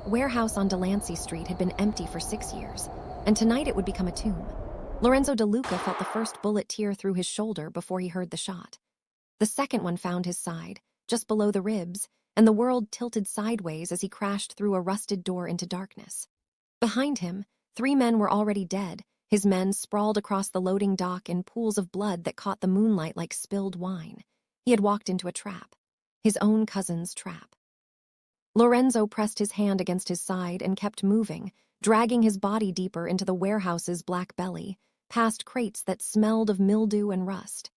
warehouse on Delancey Street had been empty for 6 years, and tonight it would become a tomb. Lorenzo DeLuca felt the first bullet tear through his shoulder before he heard the shot. The second one found his side, just below the ribs, and the world tilted sideways as he crashed through a rusted door into darkness. Behind him, 3 men were already dead, his men sprawled across the loading dock in pools of blood that caught the moonlight like spilled wine. He had walked into a trap. His own cousin's trap. Lorenzo pressed his hand against his side and kept moving, dragging his body deeper into the warehouse's black belly, past crates that smelled of mildew and rust.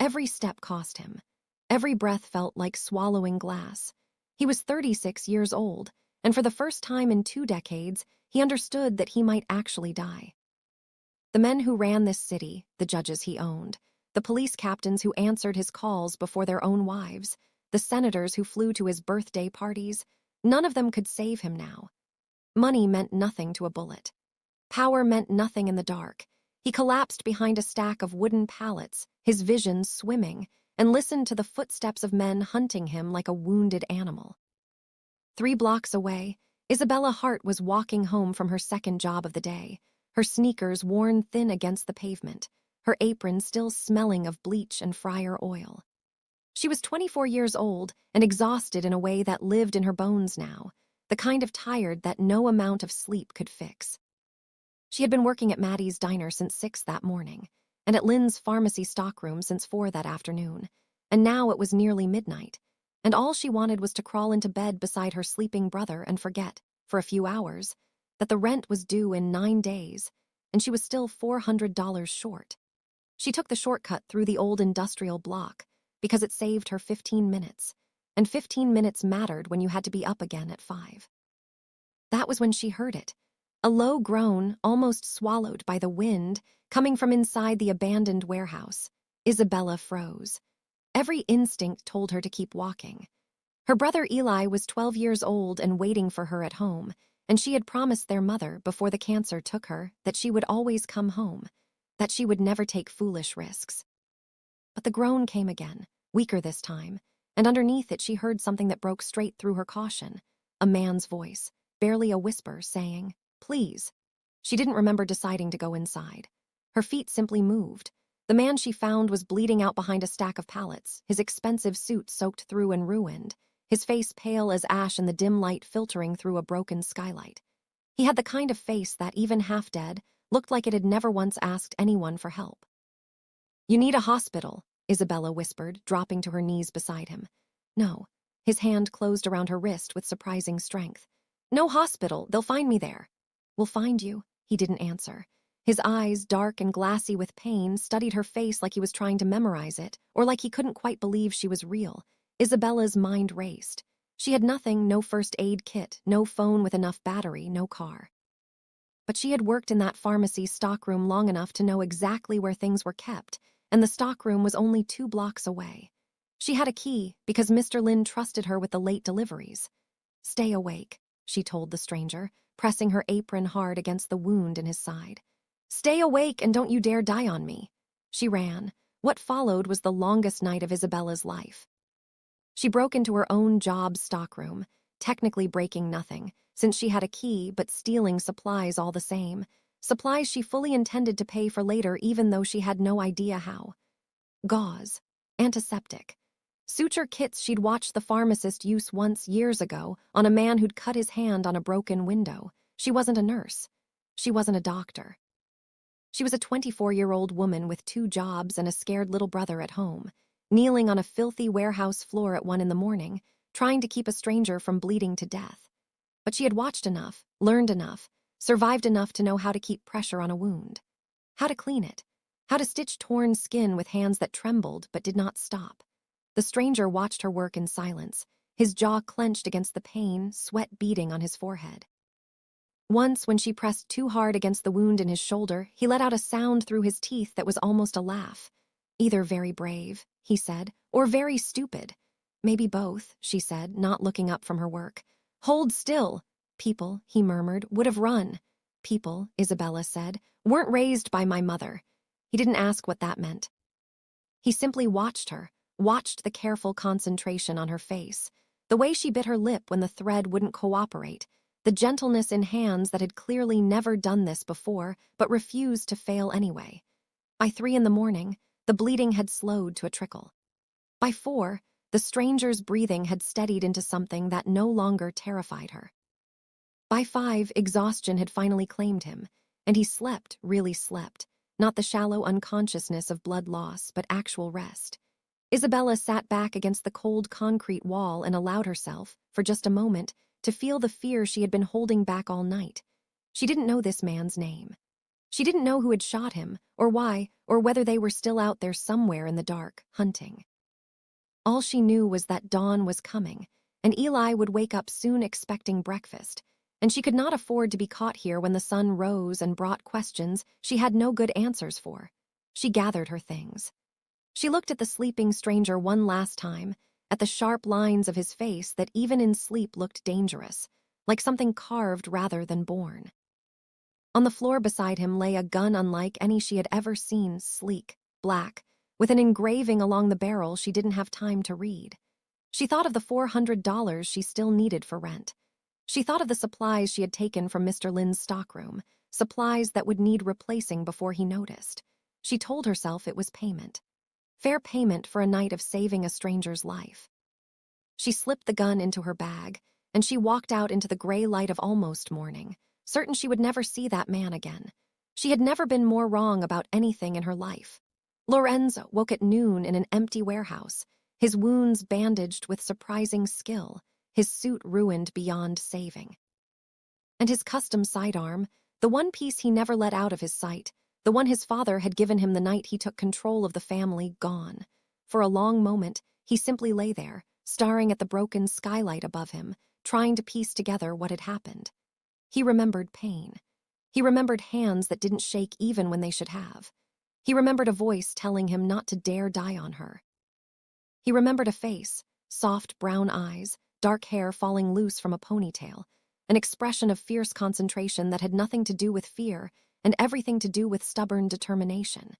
Every step cost him. Every breath felt like swallowing glass. He was 36 years old, and for the first time in 2 decades, he understood that he might actually die. The men who ran this city, the judges he owned, the police captains who answered his calls before their own wives, the senators who flew to his birthday parties, none of them could save him now. Money meant nothing to a bullet. Power meant nothing in the dark. He collapsed behind a stack of wooden pallets, his vision swimming, and listened to the footsteps of men hunting him like a wounded animal. 3 blocks away, Isabella Hart was walking home from her second job of the day, her sneakers worn thin against the pavement, her apron still smelling of bleach and fryer oil. She was 24 years old and exhausted in a way that lived in her bones now, the kind of tired that no amount of sleep could fix. She had been working at Maddie's diner since 6 that morning, and at Lynn's pharmacy stockroom since 4 that afternoon, and now it was nearly midnight, and all she wanted was to crawl into bed beside her sleeping brother and forget, for a few hours, that the rent was due in 9 days, and she was still $400 short. She took the shortcut through the old industrial block, because it saved her 15 minutes, and 15 minutes mattered when you had to be up again at 5. That was when she heard it, a low groan, almost swallowed by the wind, coming from inside the abandoned warehouse. Isabella froze. Every instinct told her to keep walking. Her brother Eli was 12 years old and waiting for her at home, and she had promised their mother, before the cancer took her, that she would always come home, that she would never take foolish risks. But the groan came again, weaker this time, and underneath it she heard something that broke straight through her caution, a man's voice, barely a whisper, saying, "Please." She didn't remember deciding to go inside. Her feet simply moved. The man she found was bleeding out behind a stack of pallets, his expensive suit soaked through and ruined, his face pale as ash in the dim light filtering through a broken skylight. He had the kind of face that, even half dead, looked like it had never once asked anyone for help. "You need a hospital," Isabella whispered, dropping to her knees beside him. "No." His hand closed around her wrist with surprising strength. "No hospital, they'll find me there." "We'll find you." He didn't answer. His eyes, dark and glassy with pain, studied her face like he was trying to memorize it, or like he couldn't quite believe she was real. Isabella's mind raced. She had nothing, no first aid kit, no phone with enough battery, no car. But she had worked in that pharmacy stockroom long enough to know exactly where things were kept, and the stockroom was only 2 blocks away. She had a key because Mr. Lynn trusted her with the late deliveries. "Stay awake," she told the stranger, pressing her apron hard against the wound in his side. "Stay awake and don't you dare die on me." She ran. What followed was the longest night of Isabella's life. She broke into her own job's stockroom, technically breaking nothing, since she had a key, but stealing supplies all the same. Supplies she fully intended to pay for later, even though she had no idea how. Gauze. Antiseptic. Suture kits she'd watched the pharmacist use once years ago on a man who'd cut his hand on a broken window. She wasn't a nurse. She wasn't a doctor. She was a 24-year-old woman with 2 jobs and a scared little brother at home, kneeling on a filthy warehouse floor at 1 in the morning, trying to keep a stranger from bleeding to death. But she had watched enough, learned enough, survived enough to know how to keep pressure on a wound, how to clean it, how to stitch torn skin with hands that trembled but did not stop. The stranger watched her work in silence, his jaw clenched against the pain, sweat beading on his forehead. Once, when she pressed too hard against the wound in his shoulder, he let out a sound through his teeth that was almost a laugh. "Either very brave," he said, "or very stupid." "Maybe both," she said, not looking up from her work. "Hold still." "People," he murmured, "would have run." "People," Isabella said, "weren't raised by my mother." He didn't ask what that meant. He simply watched her, watched the careful concentration on her face, the way she bit her lip when the thread wouldn't cooperate, the gentleness in hands that had clearly never done this before but refused to fail anyway. By 3 a.m, the bleeding had slowed to a trickle. By 4, the stranger's breathing had steadied into something that no longer terrified her. By 5, exhaustion had finally claimed him, and he slept, really slept, not the shallow unconsciousness of blood loss, but actual rest. Isabella sat back against the cold concrete wall and allowed herself, for just a moment, to feel the fear she had been holding back all night. She didn't know this man's name. She didn't know who had shot him, or why, or whether they were still out there somewhere in the dark, hunting. All she knew was that dawn was coming, and Eli would wake up soon expecting breakfast, and she could not afford to be caught here when the sun rose and brought questions she had no good answers for. She gathered her things. She looked at the sleeping stranger one last time, at the sharp lines of his face that even in sleep looked dangerous, like something carved rather than born. On the floor beside him lay a gun unlike any she had ever seen, sleek, black, with an engraving along the barrel she didn't have time to read. She thought of the $400 she still needed for rent. She thought of the supplies she had taken from Mr. Lynn's stockroom, supplies that would need replacing before he noticed. She told herself it was payment. Fair payment for a night of saving a stranger's life. She slipped the gun into her bag, and she walked out into the gray light of almost morning, certain she would never see that man again. She had never been more wrong about anything in her life. Lorenzo woke at noon in an empty warehouse, his wounds bandaged with surprising skill, his suit ruined beyond saving. And his custom sidearm, the one piece he never let out of his sight, the one his father had given him the night he took control of the family, gone. For a long moment, he simply lay there, staring at the broken skylight above him, trying to piece together what had happened. He remembered pain. He remembered hands that didn't shake even when they should have. He remembered a voice telling him not to dare die on her. He remembered a face, soft brown eyes, dark hair falling loose from a ponytail, an expression of fierce concentration that had nothing to do with fear and everything to do with stubborn determination.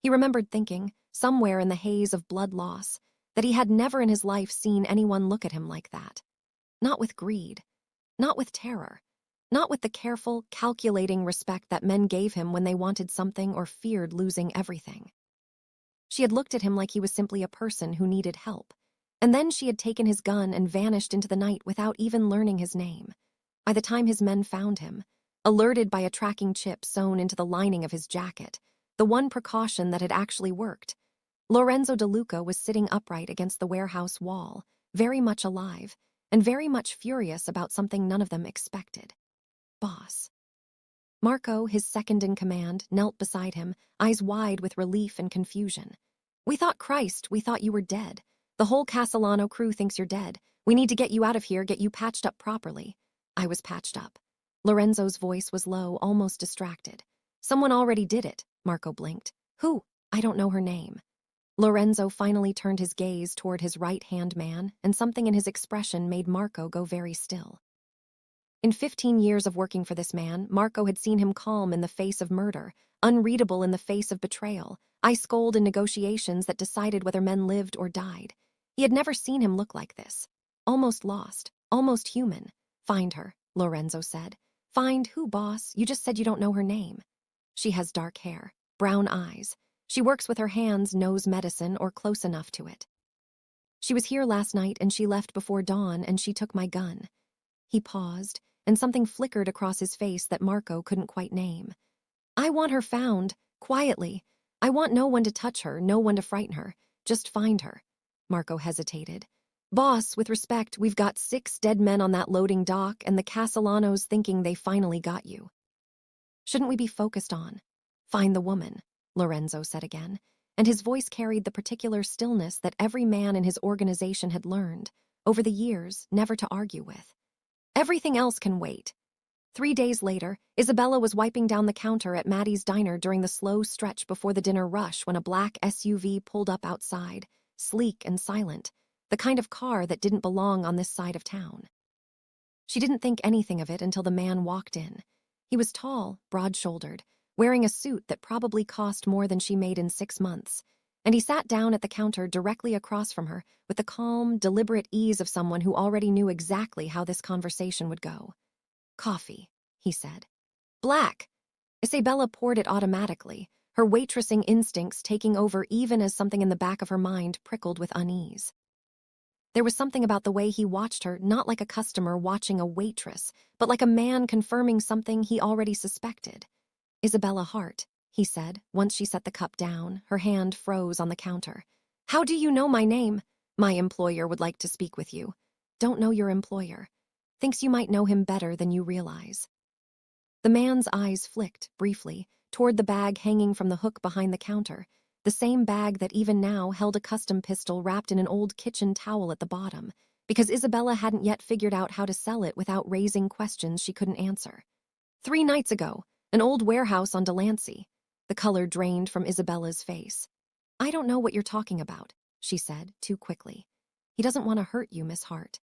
He remembered thinking, somewhere in the haze of blood loss, that he had never in his life seen anyone look at him like that. Not with greed, not with terror, not with the careful, calculating respect that men gave him when they wanted something or feared losing everything. She had looked at him like he was simply a person who needed help, and then she had taken his gun and vanished into the night without even learning his name. By the time his men found him, alerted by a tracking chip sewn into the lining of his jacket, the one precaution that had actually worked, Lorenzo DeLuca was sitting upright against the warehouse wall, very much alive, and very much furious about something none of them expected. Boss. Marco, his second in command, knelt beside him, eyes wide with relief and confusion. "We thought you were dead. The whole Castellano crew thinks you're dead. We need to get you out of here, get you patched up properly." "I was patched up." Lorenzo's voice was low, almost distracted. "Someone already did it," Marco blinked. "Who?" "I don't know her name." Lorenzo finally turned his gaze toward his right-hand man, and something in his expression made Marco go very still. In 15 years of working for this man, Marco had seen him calm in the face of murder, unreadable in the face of betrayal, ice-cold in negotiations that decided whether men lived or died. He had never seen him look like this. Almost lost, almost human. "Find her," Lorenzo said. "Find who, boss? You just said you don't know her name." "She has dark hair, brown eyes. She works with her hands, knows medicine, or close enough to it. She was here last night and she left before dawn and she took my gun." He paused, and something flickered across his face that Marco couldn't quite name. "I want her found, quietly. I want no one to touch her, no one to frighten her. Just find her." Marco hesitated. "Boss, with respect, we've got 6 dead men on that loading dock and the Castellanos thinking they finally got you." "Shouldn't we be focused on find the woman?" Lorenzo said again, and his voice carried the particular stillness that every man in his organization had learned, over the years, never to argue with. "Everything else can wait." 3 days later, Isabella was wiping down the counter at Maddie's diner during the slow stretch before the dinner rush when a black SUV pulled up outside, sleek and silent, the kind of car that didn't belong on this side of town. She didn't think anything of it until the man walked in. He was tall, broad-shouldered, wearing a suit that probably cost more than she made in 6 months, and he sat down at the counter directly across from her with the calm, deliberate ease of someone who already knew exactly how this conversation would go. Coffee, he said. Black. Isabella poured it automatically, her waitressing instincts taking over even as something in the back of her mind prickled with unease. There was something about the way he watched her, not like a customer watching a waitress, but like a man confirming something he already suspected. Isabella Hart, he said, once she set the cup down, her hand froze on the counter. How do you know my name? My employer would like to speak with you. Don't know your employer. Thinks you might know him better than you realize. The man's eyes flicked, briefly, toward the bag hanging from the hook behind the counter, the same bag that even now held a custom pistol wrapped in an old kitchen towel at the bottom, because Isabella hadn't yet figured out how to sell it without raising questions she couldn't answer. 3 nights ago, an old warehouse on Delancey. The color drained from Isabella's face. I don't know what you're talking about, she said, too quickly. He doesn't want to hurt you, Miss Hart.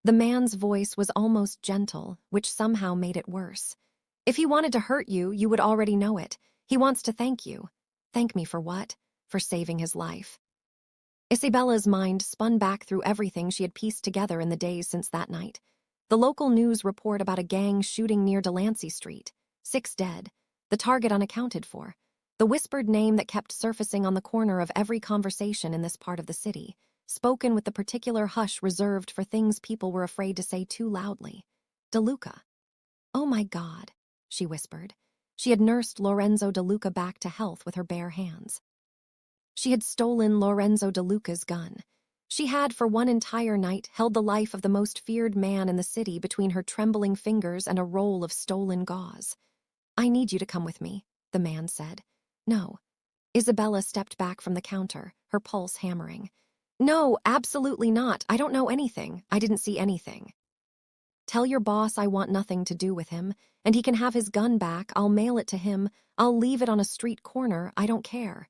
The man's voice was almost gentle, which somehow made it worse. If he wanted to hurt you, you would already know it. He wants to thank you. Thank me for what? For saving his life. Isabella's mind spun back through everything she had pieced together in the days since that night. The local news report about a gang shooting near Delancey Street. 6 dead. The target unaccounted for. The whispered name that kept surfacing on the corner of every conversation in this part of the city, spoken with the particular hush reserved for things people were afraid to say too loudly. DeLuca. Oh my God, she whispered. She had nursed Lorenzo DeLuca back to health with her bare hands. She had stolen Lorenzo DeLuca's gun. She had, for one entire night, held the life of the most feared man in the city between her trembling fingers and a roll of stolen gauze. I need you to come with me, the man said. No. Isabella stepped back from the counter, her pulse hammering. No, absolutely not. I don't know anything. I didn't see anything. Tell your boss I want nothing to do with him, and he can have his gun back. I'll mail it to him. I'll leave it on a street corner. I don't care.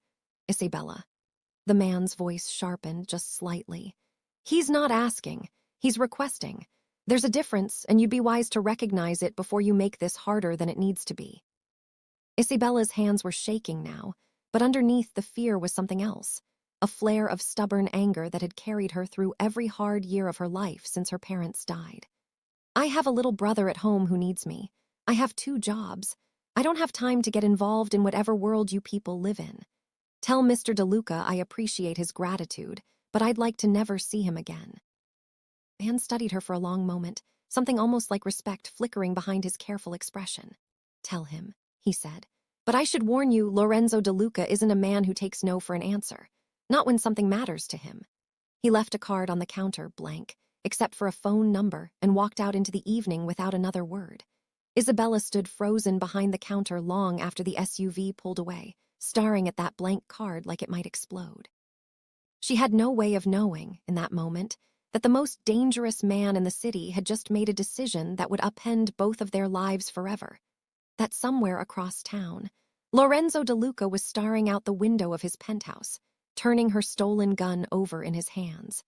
Isabella. The man's voice sharpened just slightly. He's not asking. He's requesting. There's a difference, and you'd be wise to recognize it before you make this harder than it needs to be. Isabella's hands were shaking now, but underneath the fear was something else. A flare of stubborn anger that had carried her through every hard year of her life since her parents died. I have a little brother at home who needs me. I have 2 jobs. I don't have time to get involved in whatever world you people live in. Tell Mr. DeLuca I appreciate his gratitude, but I'd like to never see him again. Anne studied her for a long moment, something almost like respect flickering behind his careful expression. Tell him, he said. But I should warn you, Lorenzo DeLuca isn't a man who takes no for an answer. Not when something matters to him. He left a card on the counter blank, except for a phone number, and walked out into the evening without another word. Isabella stood frozen behind the counter long after the SUV pulled away, staring at that blank card like it might explode. She had no way of knowing, in that moment, that the most dangerous man in the city had just made a decision that would upend both of their lives forever. That somewhere across town, Lorenzo DeLuca was staring out the window of his penthouse, turning her stolen gun over in his hands.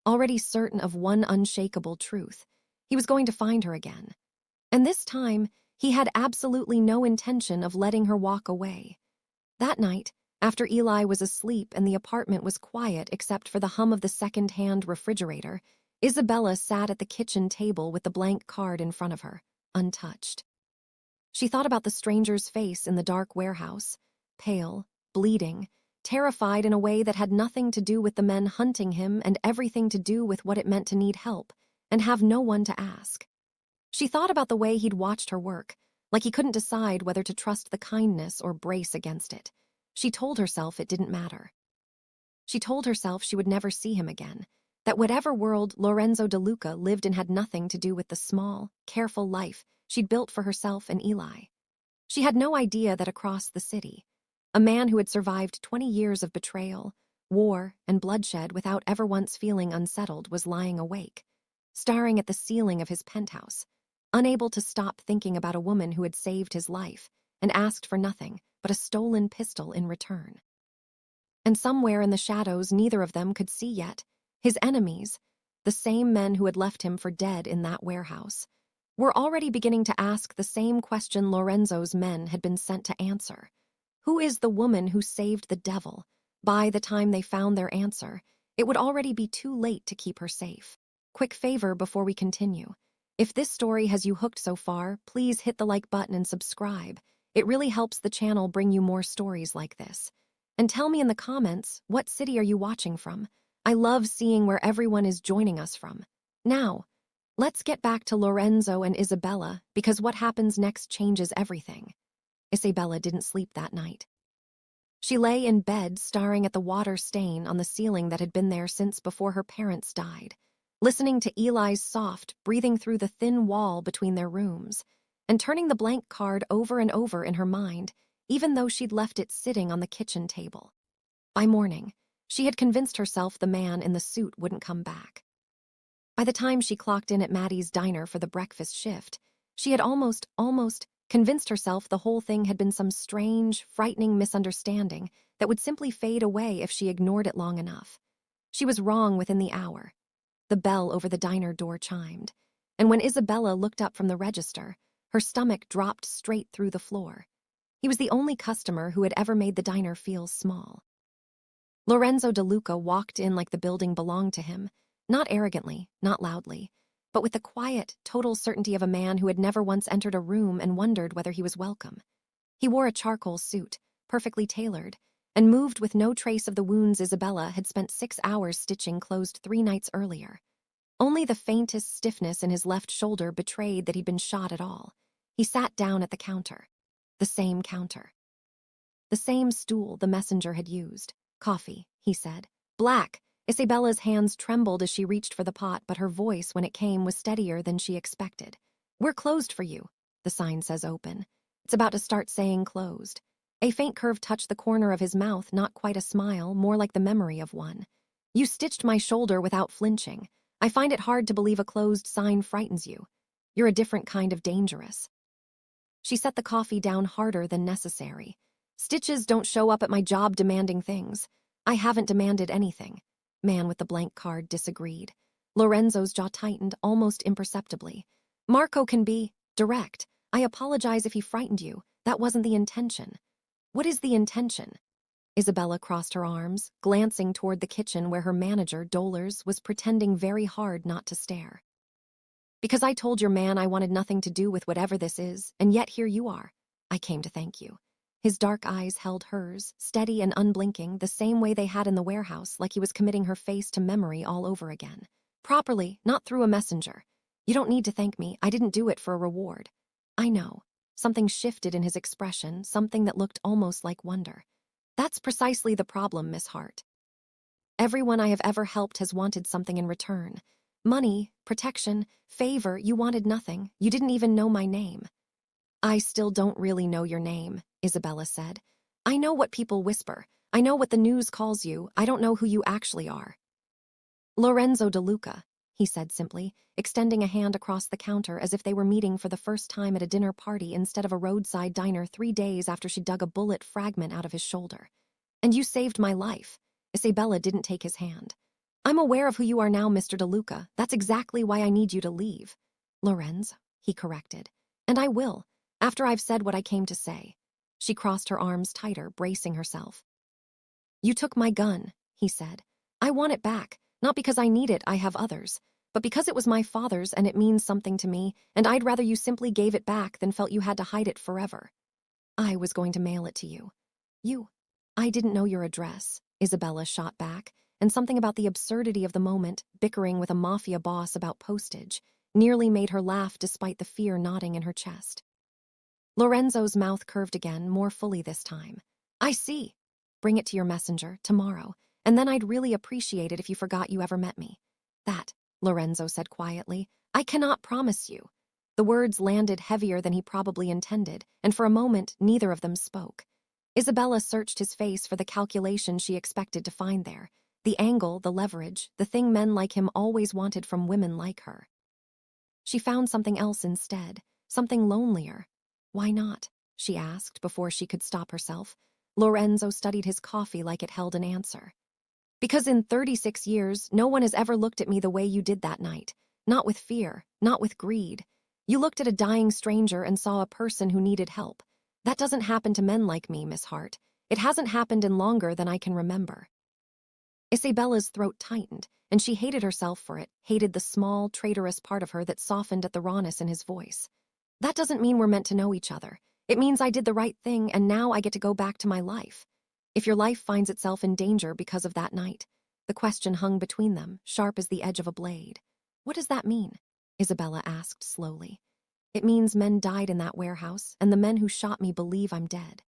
Already certain of one unshakable truth, he was going to find her again. And this time, he had absolutely no intention of letting her walk away. That night, after Eli was asleep and the apartment was quiet except for the hum of the second-hand refrigerator, Isabella sat at the kitchen table with the blank card in front of her, untouched. She thought about the stranger's face in the dark warehouse, pale, bleeding, terrified in a way that had nothing to do with the men hunting him and everything to do with what it meant to need help and have no one to ask. She thought about the way he'd watched her work, like he couldn't decide whether to trust the kindness or brace against it. She told herself it didn't matter. She told herself she would never see him again, that whatever world Lorenzo DeLuca lived in had nothing to do with the small, careful life she'd built for herself and Eli. She had no idea that across the city, a man who had survived 20 years of betrayal, war, and bloodshed without ever once feeling unsettled was lying awake, staring at the ceiling of his penthouse, unable to stop thinking about a woman who had saved his life and asked for nothing but a stolen pistol in return. And somewhere in the shadows neither of them could see yet, his enemies, the same men who had left him for dead in that warehouse, were already beginning to ask the same question Lorenzo's men had been sent to answer. Who is the woman who saved the devil? By the time they found their answer, it would already be too late to keep her safe. Quick favor before we continue. If this story has you hooked so far, please hit the like button and subscribe. It really helps the channel bring you more stories like this. And tell me in the comments, what city are you watching from? I love seeing where everyone is joining us from. Now, let's get back to Lorenzo and Isabella, because what happens next changes everything. Isabella didn't sleep that night. She lay in bed staring at the water stain on the ceiling that had been there since before her parents died, listening to Eli's soft breathing through the thin wall between their rooms, and turning the blank card over and over in her mind, even though she'd left it sitting on the kitchen table. By morning, she had convinced herself the man in the suit wouldn't come back. By the time she clocked in at Maddie's diner for the breakfast shift, she had almost convinced herself the whole thing had been some strange, frightening misunderstanding that would simply fade away if she ignored it long enough. She was wrong within the hour. The bell over the diner door chimed, and when Isabella looked up from the register, her stomach dropped straight through the floor. He was the only customer who had ever made the diner feel small. Lorenzo DeLuca walked in like the building belonged to him, not arrogantly, not loudly, but with the quiet, total certainty of a man who had never once entered a room and wondered whether he was welcome. He wore a charcoal suit, perfectly tailored, and moved with no trace of the wounds Isabella had spent 6 hours stitching closed 3 nights earlier. Only the faintest stiffness in his left shoulder betrayed that he'd been shot at all. He sat down at the counter. The same counter. The same stool the messenger had used. "Coffee," he said. "Black." Isabella's hands trembled as she reached for the pot, but her voice, when it came, was steadier than she expected. "We're closed for you." The sign says open. It's about to start saying closed. A faint curve touched the corner of his mouth, not quite a smile, more like the memory of one. "You stitched my shoulder without flinching. I find it hard to believe a closed sign frightens you. You're a different kind of dangerous." She set the coffee down harder than necessary. "Stitches don't show up at my job demanding things. I haven't demanded anything." Man with the blank card disagreed. Lorenzo's jaw tightened almost imperceptibly. "Marco can be direct. I apologize if he frightened you. That wasn't the intention." "What is the intention?" Isabella crossed her arms, glancing toward the kitchen where her manager, Dollars, was pretending very hard not to stare. "Because I told your man I wanted nothing to do with whatever this is, and yet here you are. I came to thank you." His dark eyes held hers, steady and unblinking, the same way they had in the warehouse, like he was committing her face to memory all over again. "Properly, not through a messenger. You don't need to thank me. I didn't do it for a reward." "I know." Something shifted in his expression, something that looked almost like wonder. "That's precisely the problem, Miss Hart. Everyone I have ever helped has wanted something in return. Money, protection, favor. You wanted nothing. You didn't even know my name." "I still don't really know your name," Isabella said. "I know what people whisper. I know what the news calls you. I don't know who you actually are." "Lorenzo DeLuca," he said simply, extending a hand across the counter as if they were meeting for the first time at a dinner party instead of a roadside diner 3 days after she dug a bullet fragment out of his shoulder. "And you saved my life." Isabella didn't take his hand. "I'm aware of who you are now, Mr. DeLuca. That's exactly why I need you to leave." "Lorenz," he corrected. "And I will, after I've said what I came to say." She crossed her arms tighter, bracing herself. "You took my gun," he said. "I want it back, not because I need it, I have others, but because it was my father's and it means something to me, and I'd rather you simply gave it back than felt you had to hide it forever." "I was going to mail it to you." "You? I didn't know your address," Isabella shot back, and something about the absurdity of the moment, bickering with a Mafia boss about postage, nearly made her laugh despite the fear knotting in her chest. Lorenzo's mouth curved again, more fully this time. "I see. Bring it to your messenger, tomorrow, and then I'd really appreciate it if you forgot you ever met me." "That," Lorenzo said quietly, "I cannot promise you." The words landed heavier than he probably intended, and for a moment neither of them spoke. Isabella searched his face for the calculation she expected to find there, the angle, the leverage, the thing men like him always wanted from women like her. She found something else instead, something lonelier. "Why not?" she asked before she could stop herself. Lorenzo studied his coffee like it held an answer. "Because in 36 years, no one has ever looked at me the way you did that night. Not with fear, not with greed. You looked at a dying stranger and saw a person who needed help. That doesn't happen to men like me, Miss Hart. It hasn't happened in longer than I can remember." Isabella's throat tightened, and she hated herself for it, hated the small, traitorous part of her that softened at the rawness in his voice. That doesn't mean we're meant to know each other. It means I did the right thing, and now I get to go back to my life. If your life finds itself in danger because of that night, the question hung between them, sharp as the edge of a blade. What does that mean? Isabella asked slowly. It means men died in that warehouse, and the men who shot me believe I'm dead.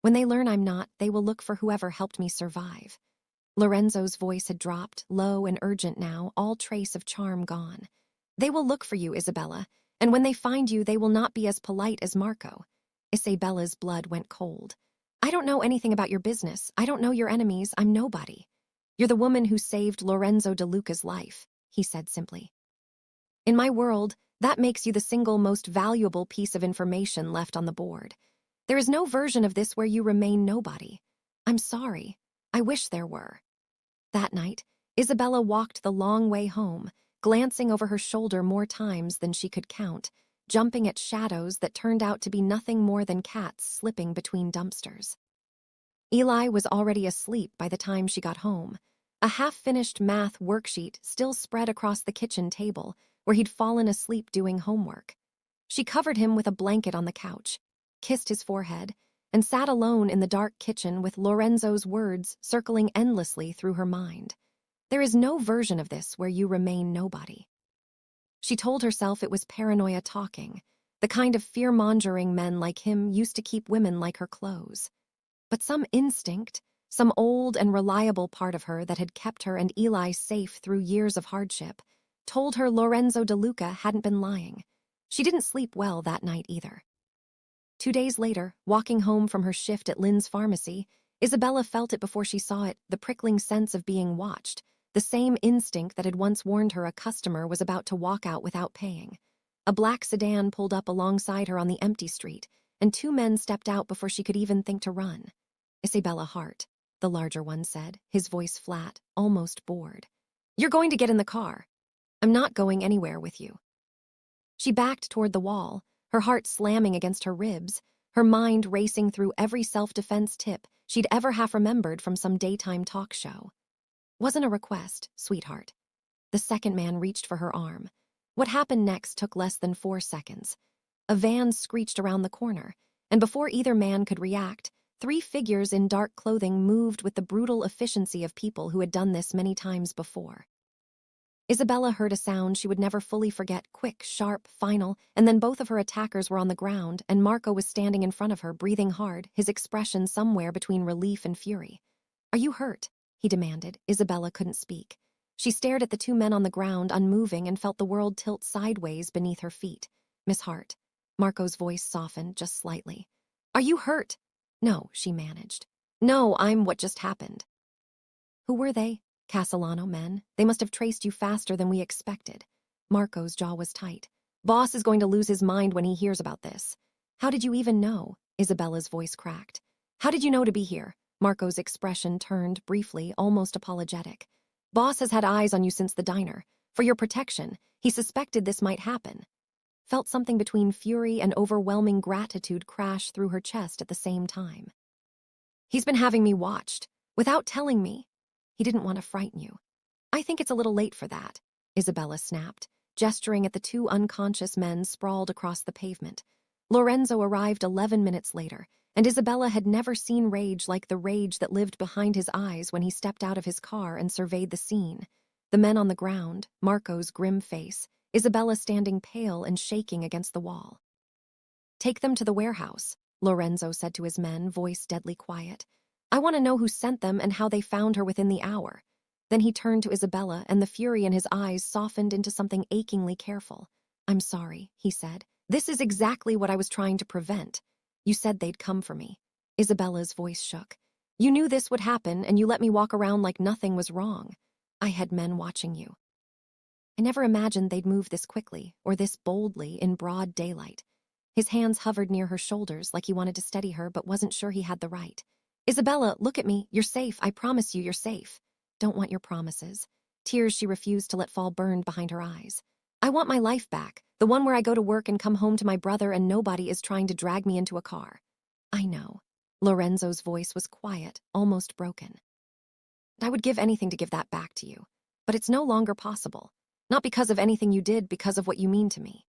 When they learn I'm not, they will look for whoever helped me survive. Lorenzo's voice had dropped, low and urgent now, all trace of charm gone. They will look for you, Isabella, and when they find you, they will not be as polite as Marco. Isabella's blood went cold. I don't know anything about your business. I don't know your enemies. I'm nobody. You're the woman who saved Lorenzo DeLuca's life, he said simply. In my world, that makes you the single most valuable piece of information left on the board. There is no version of this where you remain nobody. I'm sorry. I wish there were. That night, Isabella walked the long way home, glancing over her shoulder more times than she could count, jumping at shadows that turned out to be nothing more than cats slipping between dumpsters. Eli was already asleep by the time she got home. A half-finished math worksheet still spread across the kitchen table, where he'd fallen asleep doing homework. She covered him with a blanket on the couch, kissed his forehead, and sat alone in the dark kitchen with Lorenzo's words circling endlessly through her mind. There is no version of this where you remain nobody. She told herself it was paranoia talking, the kind of fear-mongering men like him used to keep women like her clothes. But some instinct, some old and reliable part of her that had kept her and Eli safe through years of hardship, told her Lorenzo DeLuca hadn't been lying. She didn't sleep well that night either. 2 days later, walking home from her shift at Lynn's pharmacy, Isabella felt it before she saw it, the prickling sense of being watched, the same instinct that had once warned her a customer was about to walk out without paying. A black sedan pulled up alongside her on the empty street, and 2 men stepped out before she could even think to run. Isabella Hart, the larger one said, his voice flat, almost bored. You're going to get in the car. I'm not going anywhere with you. She backed toward the wall, her heart slamming against her ribs, her mind racing through every self-defense tip she'd ever have remembered from some daytime talk show. Wasn't a request, sweetheart. The second man reached for her arm. What happened next took less than 4 seconds. A van screeched around the corner, and before either man could react, 3 figures in dark clothing moved with the brutal efficiency of people who had done this many times before. Isabella heard a sound she would never fully forget, quick, sharp, final, and then both of her attackers were on the ground, and Marco was standing in front of her, breathing hard, his expression somewhere between relief and fury. Are you hurt? He demanded. Isabella couldn't speak. She stared at the 2 men on the ground, unmoving, and felt the world tilt sideways beneath her feet. Miss Hart. Marco's voice softened just slightly. Are you hurt? No, she managed. No, I'm what just happened. Who were they? Castellano men. They must have traced you faster than we expected. Marco's jaw was tight. Boss is going to lose his mind when he hears about this. How did you even know? Isabella's voice cracked. How did you know to be here? Marco's expression turned, briefly, almost apologetic. Boss has had eyes on you since the diner. For your protection, he suspected this might happen. Felt something between fury and overwhelming gratitude crash through her chest at the same time. He's been having me watched, without telling me. He didn't want to frighten you. I think it's a little late for that, Isabella snapped, gesturing at the 2 unconscious men sprawled across the pavement. Lorenzo arrived 11 minutes later, and Isabella had never seen rage like the rage that lived behind his eyes when he stepped out of his car and surveyed the scene. The men on the ground, Marco's grim face, Isabella standing pale and shaking against the wall. Take them to the warehouse, Lorenzo said to his men, voice deadly quiet. I want to know who sent them and how they found her within the hour. Then he turned to Isabella, and the fury in his eyes softened into something achingly careful. I'm sorry, he said. This is exactly what I was trying to prevent. You said they'd come for me. Isabella's voice shook. You knew this would happen, and you let me walk around like nothing was wrong. I had men watching you. I never imagined they'd move this quickly, or this boldly, in broad daylight. His hands hovered near her shoulders like he wanted to steady her but wasn't sure he had the right. Isabella, look at me. You're safe. I promise you, you're safe. Don't want your promises. Tears she refused to let fall burned behind her eyes. I want my life back, the one where I go to work and come home to my brother and nobody is trying to drag me into a car. I know. Lorenzo's voice was quiet, almost broken. I would give anything to give that back to you. But it's no longer possible. Not because of anything you did, because of what you mean to me."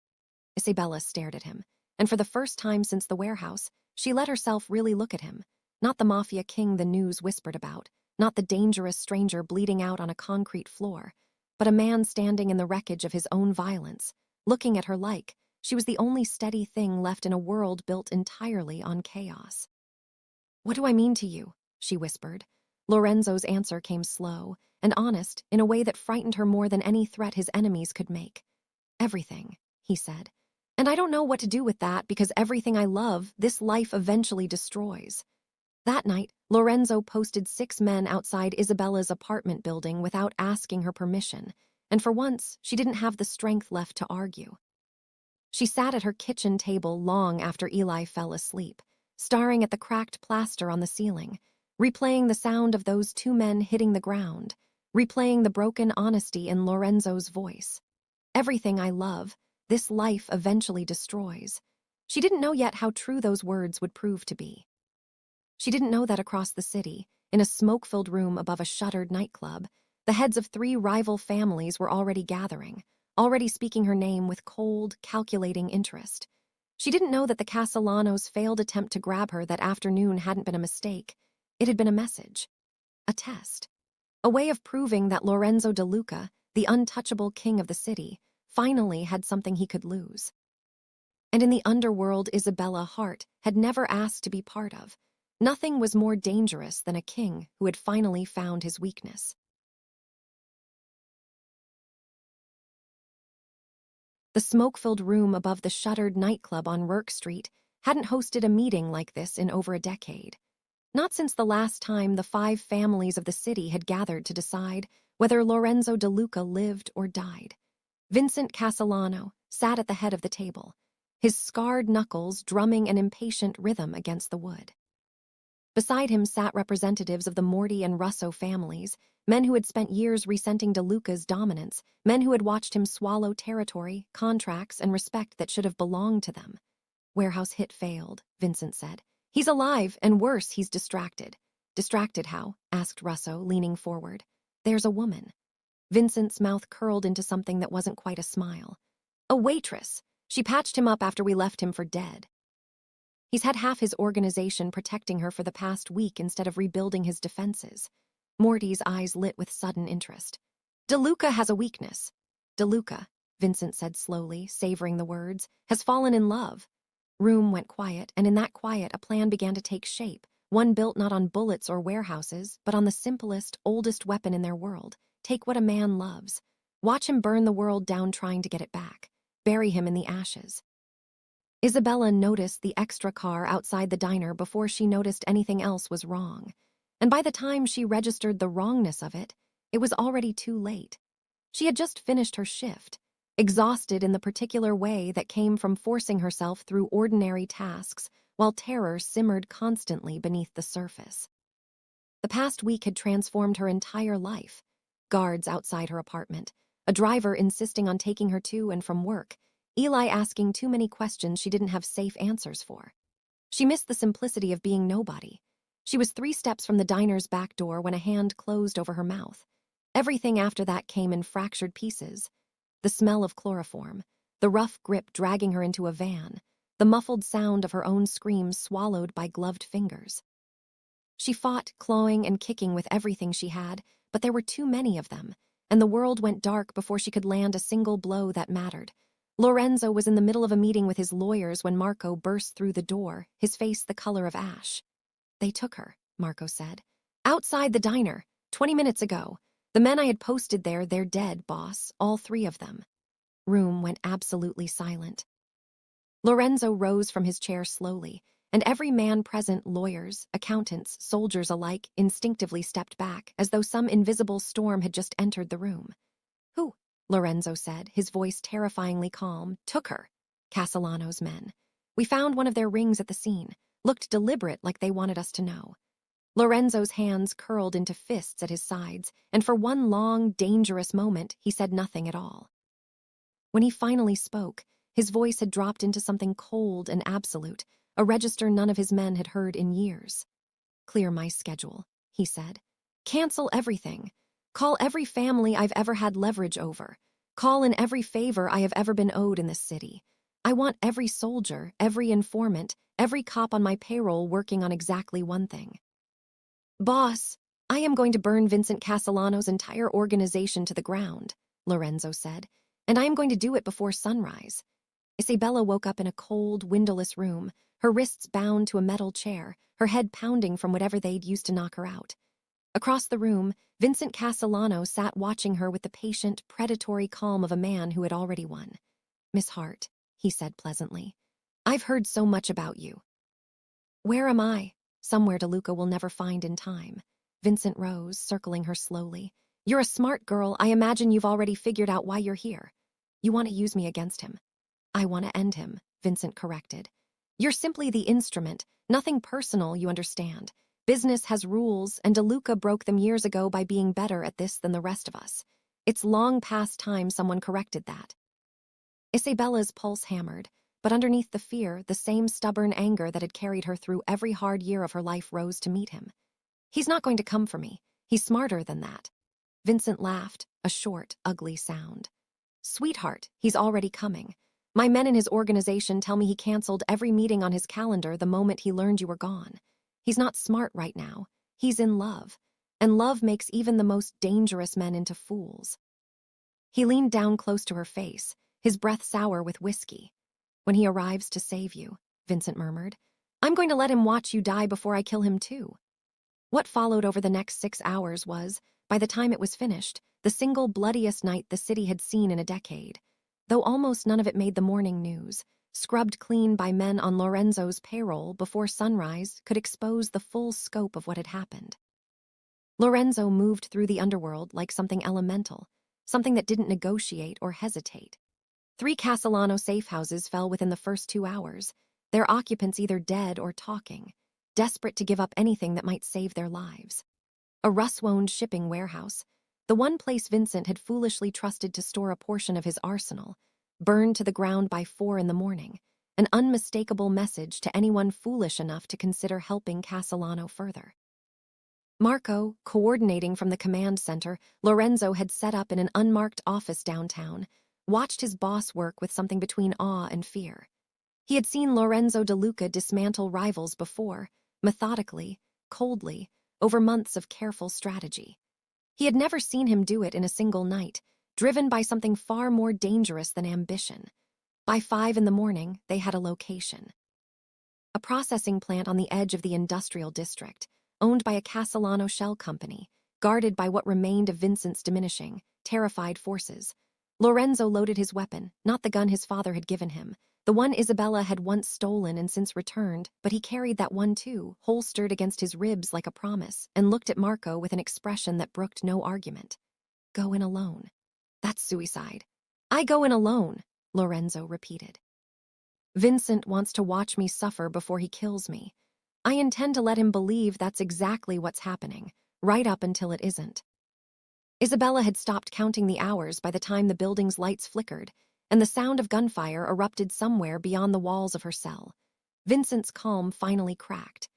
Isabella stared at him, and for the first time since the warehouse, she let herself really look at him. Not the Mafia king the news whispered about, not the dangerous stranger bleeding out on a concrete floor, but a man standing in the wreckage of his own violence, looking at her like she was the only steady thing left in a world built entirely on chaos. "What do I mean to you?" she whispered. Lorenzo's answer came slow and honest in a way that frightened her more than any threat his enemies could make. "Everything," he said. "And I don't know what to do with that, because everything I love, this life eventually destroys." That night, Lorenzo posted 6 men outside Isabella's apartment building without asking her permission, and for once, she didn't have the strength left to argue. She sat at her kitchen table long after Eli fell asleep, staring at the cracked plaster on the ceiling, replaying the sound of those 2 men hitting the ground, replaying the broken honesty in Lorenzo's voice. "Everything I love, this life eventually destroys." She didn't know yet how true those words would prove to be. She didn't know that across the city, in a smoke-filled room above a shuttered nightclub, the heads of 3 rival families were already gathering, already speaking her name with cold, calculating interest. She didn't know that the Castellanos' failed attempt to grab her that afternoon hadn't been a mistake. It had been a message. A test. A way of proving that Lorenzo DeLuca, the untouchable king of the city, finally had something he could lose. And in the underworld Isabella Hart had never asked to be part of. Nothing was more dangerous than a king who had finally found his weakness. The smoke-filled room above the shuttered nightclub on Rourke Street hadn't hosted a meeting like this in over a decade. Not since the last time the 5 families of the city had gathered to decide whether Lorenzo DeLuca lived or died. Vincent Castellano sat at the head of the table, his scarred knuckles drumming an impatient rhythm against the wood. Beside him sat representatives of the Morty and Russo families, men who had spent years resenting DeLuca's dominance, men who had watched him swallow territory, contracts, and respect that should have belonged to them. "Warehouse hit failed," Vincent said. "He's alive, and worse, he's distracted." "Distracted how?" asked Russo, leaning forward. "There's a woman." Vincent's mouth curled into something that wasn't quite a smile. "A waitress. She patched him up after we left him for dead. He's had half his organization protecting her for the past week instead of rebuilding his defenses." Morty's eyes lit with sudden interest. "DeLuca has a weakness." "DeLuca," Vincent said slowly, savoring the words, "has fallen in love." Room went quiet, and in that quiet a plan began to take shape, one built not on bullets or warehouses, but on the simplest, oldest weapon in their world. Take what a man loves. Watch him burn the world down trying to get it back. Bury him in the ashes. Isabella noticed the extra car outside the diner before she noticed anything else was wrong. And by the time she registered the wrongness of it, it was already too late. She had just finished her shift, exhausted in the particular way that came from forcing herself through ordinary tasks while terror simmered constantly beneath the surface. The past week had transformed her entire life. Guards outside her apartment, a driver insisting on taking her to and from work, Eli asking too many questions she didn't have safe answers for. She missed the simplicity of being nobody. She was 3 steps from the diner's back door when a hand closed over her mouth. Everything after that came in fractured pieces. The smell of chloroform, the rough grip dragging her into a van, the muffled sound of her own screams swallowed by gloved fingers. She fought, clawing and kicking with everything she had, but there were too many of them, and the world went dark before she could land a single blow that mattered. Lorenzo was in the middle of a meeting with his lawyers when Marco burst through the door, his face the color of ash. "They took her," Marco said. "Outside the diner, 20 minutes ago. The men I had posted there, they're dead, boss, all 3 of them." Room went absolutely silent. Lorenzo rose from his chair slowly, and every man present, lawyers, accountants, soldiers alike, instinctively stepped back, as though some invisible storm had just entered the room. "Who?" Lorenzo said, his voice terrifyingly calm. "Took her. Castellano's men. We found one of their rings at the scene. Looked deliberate, like they wanted us to know." Lorenzo's hands curled into fists at his sides, and for one long, dangerous moment, he said nothing at all. When he finally spoke, his voice had dropped into something cold and absolute, a register none of his men had heard in years. "Clear my schedule," he said. "Cancel everything. Call every family I've ever had leverage over. Call in every favor I have ever been owed in this city. I want every soldier, every informant, every cop on my payroll working on exactly one thing. Boss, I am going to burn Vincent Castellano's entire organization to the ground, Lorenzo said, and I am going to do it before sunrise. Isabella woke up in a cold, windowless room, her wrists bound to a metal chair, her head pounding from whatever they'd used to knock her out. Across the room, Vincent Castellano sat watching her with the patient, predatory calm of a man who had already won. Miss Hart, he said pleasantly, I've heard so much about you. Where am I? Somewhere DeLuca will never find in time. Vincent rose, circling her slowly. You're a smart girl. I imagine you've already figured out why you're here. You want to use me against him. I want to end him, Vincent corrected. You're simply the instrument, nothing personal, you understand. Business has rules, and DeLuca broke them years ago by being better at this than the rest of us. It's long past time someone corrected that. Isabella's pulse hammered, but underneath the fear, the same stubborn anger that had carried her through every hard year of her life rose to meet him. He's not going to come for me. He's smarter than that. Vincent laughed, a short, ugly sound. Sweetheart, he's already coming. My men in his organization tell me he canceled every meeting on his calendar the moment he learned you were gone. He's not smart right now. He's in love. And love makes even the most dangerous men into fools. He leaned down close to her face, his breath sour with whiskey. When he arrives to save you, Vincent murmured, I'm going to let him watch you die before I kill him too. What followed over the next 6 hours was, by the time it was finished, the single bloodiest night the city had seen in a decade. Though almost none of it made the morning news, scrubbed clean by men on Lorenzo's payroll before sunrise could expose the full scope of what had happened. Lorenzo moved through the underworld like something elemental, something that didn't negotiate or hesitate. 3 Castellano safe houses fell within the first 2 hours, their occupants either dead or talking, desperate to give up anything that might save their lives. A rust-wound shipping warehouse, the one place Vincent had foolishly trusted to store a portion of his arsenal, burned to the ground by 4 in the morning, an unmistakable message to anyone foolish enough to consider helping Castellano further. Marco, coordinating from the command center Lorenzo had set up in an unmarked office downtown, watched his boss work with something between awe and fear. He had seen Lorenzo DeLuca dismantle rivals before, methodically, coldly, over months of careful strategy. He had never seen him do it in a single night, driven by something far more dangerous than ambition. By 5 in the morning, they had a location. A processing plant on the edge of the industrial district, owned by a Castellano shell company, guarded by what remained of Vincent's diminishing, terrified forces. Lorenzo loaded his weapon, not the gun his father had given him, the one Isabella had once stolen and since returned, but he carried that one too, holstered against his ribs like a promise, and looked at Marco with an expression that brooked no argument. Go in alone. That's suicide. I go in alone, Lorenzo repeated. Vincent wants to watch me suffer before he kills me. I intend to let him believe that's exactly what's happening, right up until it isn't. Isabella had stopped counting the hours by the time the building's lights flickered, and the sound of gunfire erupted somewhere beyond the walls of her cell. Vincent's calm finally cracked.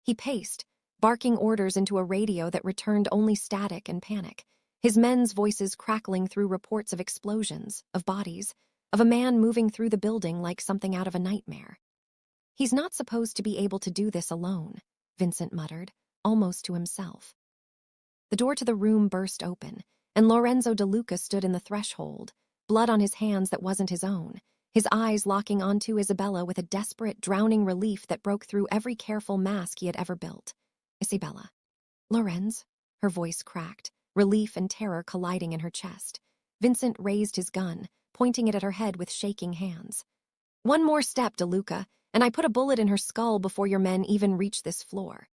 He paced, barking orders into a radio that returned only static and panic, his men's voices crackling through reports of explosions, of bodies, of a man moving through the building like something out of a nightmare. He's not supposed to be able to do this alone, Vincent muttered, almost to himself. The door to the room burst open, and Lorenzo DeLuca stood in the threshold, blood on his hands that wasn't his own, his eyes locking onto Isabella with a desperate, drowning relief that broke through every careful mask he had ever built. Isabella. Lorenz, her voice cracked, relief and terror colliding in her chest. Vincent raised his gun, pointing it at her head with shaking hands. One more step, DeLuca, and I put a bullet in her skull before your men even reach this floor.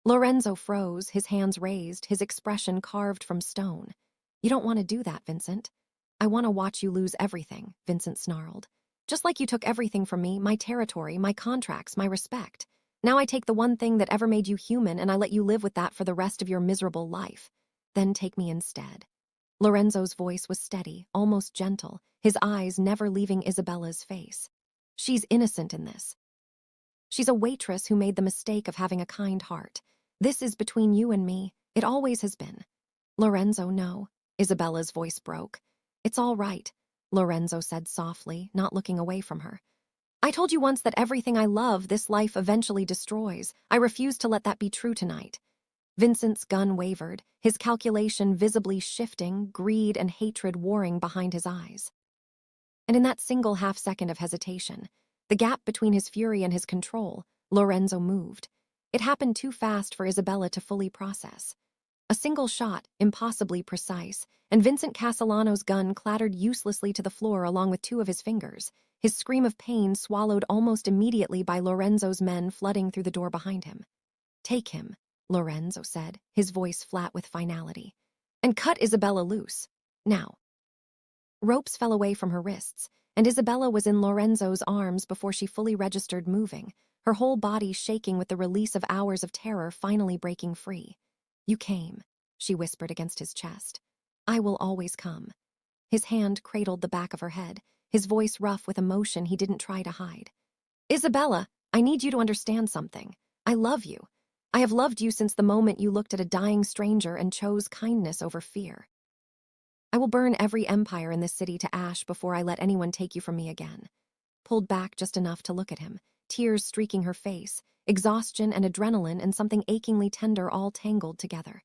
Lorenzo froze, his hands raised, his expression carved from stone. You don't want to do that, Vincent. I want to watch you lose everything, Vincent snarled. Just like you took everything from me, my territory, my contracts, my respect. Now I take the one thing that ever made you human and I let you live with that for the rest of your miserable life. Then take me instead. Lorenzo's voice was steady, almost gentle, his eyes never leaving Isabella's face. She's innocent in this. She's a waitress who made the mistake of having a kind heart. This is between you and me. It always has been. Lorenzo, no. Isabella's voice broke. It's all right, Lorenzo said softly, not looking away from her. I told you once that everything I love, this life eventually destroys. I refuse to let that be true tonight. Vincent's gun wavered, his calculation visibly shifting, greed and hatred warring behind his eyes. And in that single half-second of hesitation, the gap between his fury and his control, Lorenzo moved. It happened too fast for Isabella to fully process. A single shot, impossibly precise, and Vincent Castellano's gun clattered uselessly to the floor along with two of his fingers, his scream of pain swallowed almost immediately by Lorenzo's men flooding through the door behind him. Take him, Lorenzo said, his voice flat with finality. And cut Isabella loose. Now. Ropes fell away from her wrists, and Isabella was in Lorenzo's arms before she fully registered moving, her whole body shaking with the release of hours of terror finally breaking free. You came, she whispered against his chest. I will always come. His hand cradled the back of her head, his voice rough with emotion he didn't try to hide. Isabella, I need you to understand something. I love you. I have loved you since the moment you looked at a dying stranger and chose kindness over fear. I will burn every empire in this city to ash before I let anyone take you from me again. Pulled back just enough to look at him, tears streaking her face, exhaustion and adrenaline and something achingly tender all tangled together.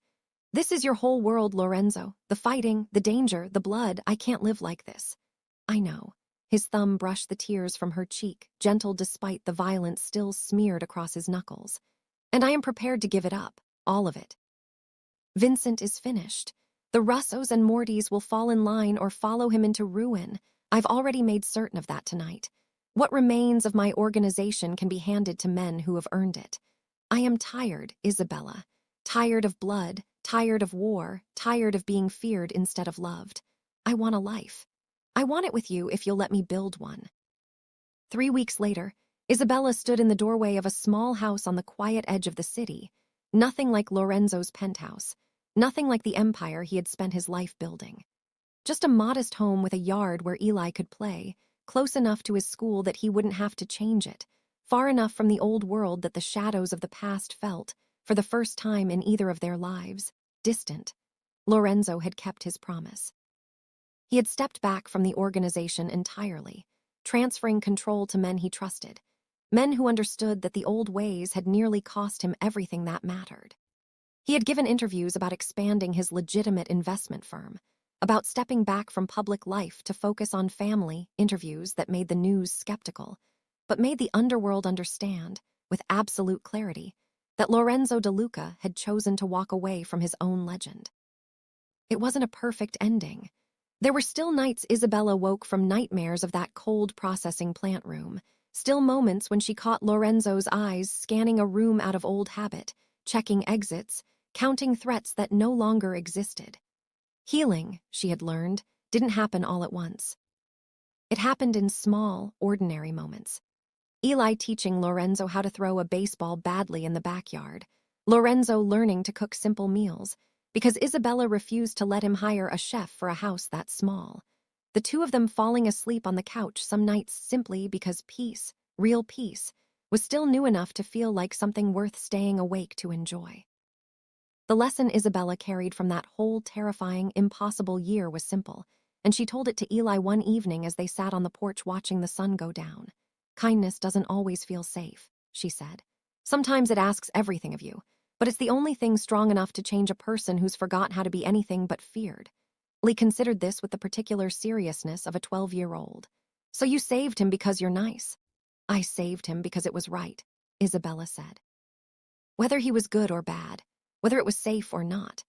This is your whole world, Lorenzo. The fighting, the danger, the blood. I can't live like this. I know. His thumb brushed the tears from her cheek, gentle despite the violence still smeared across his knuckles. And I am prepared to give it up, all of it. Vincent is finished. The Russos and Mortys will fall in line or follow him into ruin. I've already made certain of that tonight. What remains of my organization can be handed to men who have earned it. I am tired, Isabella. Tired of blood, tired of war, tired of being feared instead of loved. I want a life. I want it with you if you'll let me build one. 3 weeks later, Isabella stood in the doorway of a small house on the quiet edge of the city. Nothing like Lorenzo's penthouse. Nothing like the empire he had spent his life building. Just a modest home with a yard where Eli could play, close enough to his school that he wouldn't have to change it, far enough from the old world that the shadows of the past felt, for the first time in either of their lives, distant. Lorenzo had kept his promise. He had stepped back from the organization entirely, transferring control to men he trusted, men who understood that the old ways had nearly cost him everything that mattered. He had given interviews about expanding his legitimate investment firm, about stepping back from public life to focus on family, interviews that made the news skeptical, but made the underworld understand, with absolute clarity, that Lorenzo DeLuca had chosen to walk away from his own legend. It wasn't a perfect ending. There were still nights Isabella woke from nightmares of that cold processing plant room, still moments when she caught Lorenzo's eyes scanning a room out of old habit, checking exits, counting threats that no longer existed. Healing, she had learned, didn't happen all at once. It happened in small, ordinary moments. Eli teaching Lorenzo how to throw a baseball badly in the backyard, Lorenzo learning to cook simple meals, because Isabella refused to let him hire a chef for a house that small. The two of them falling asleep on the couch some nights simply because peace, real peace, was still new enough to feel like something worth staying awake to enjoy. The lesson Isabella carried from that whole terrifying, impossible year was simple, and she told it to Eli one evening as they sat on the porch watching the sun go down. Kindness doesn't always feel safe, she said. Sometimes it asks everything of you, but it's the only thing strong enough to change a person who's forgotten how to be anything but feared. Lee considered this with the particular seriousness of a 12-year-old. So you saved him because you're nice. I saved him because it was right, Isabella said. Whether he was good or bad, whether it was safe or not.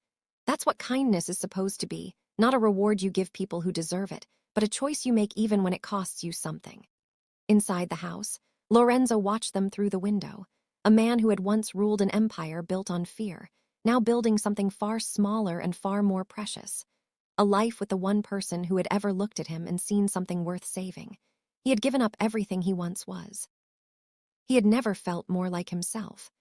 That's what kindness is supposed to be, not a reward you give people who deserve it, but a choice you make even when it costs you something. Inside the house, Lorenzo watched them through the window, a man who had once ruled an empire built on fear, now building something far smaller and far more precious. A life with the one person who had ever looked at him and seen something worth saving. He had given up everything he once was. He had never felt more like himself.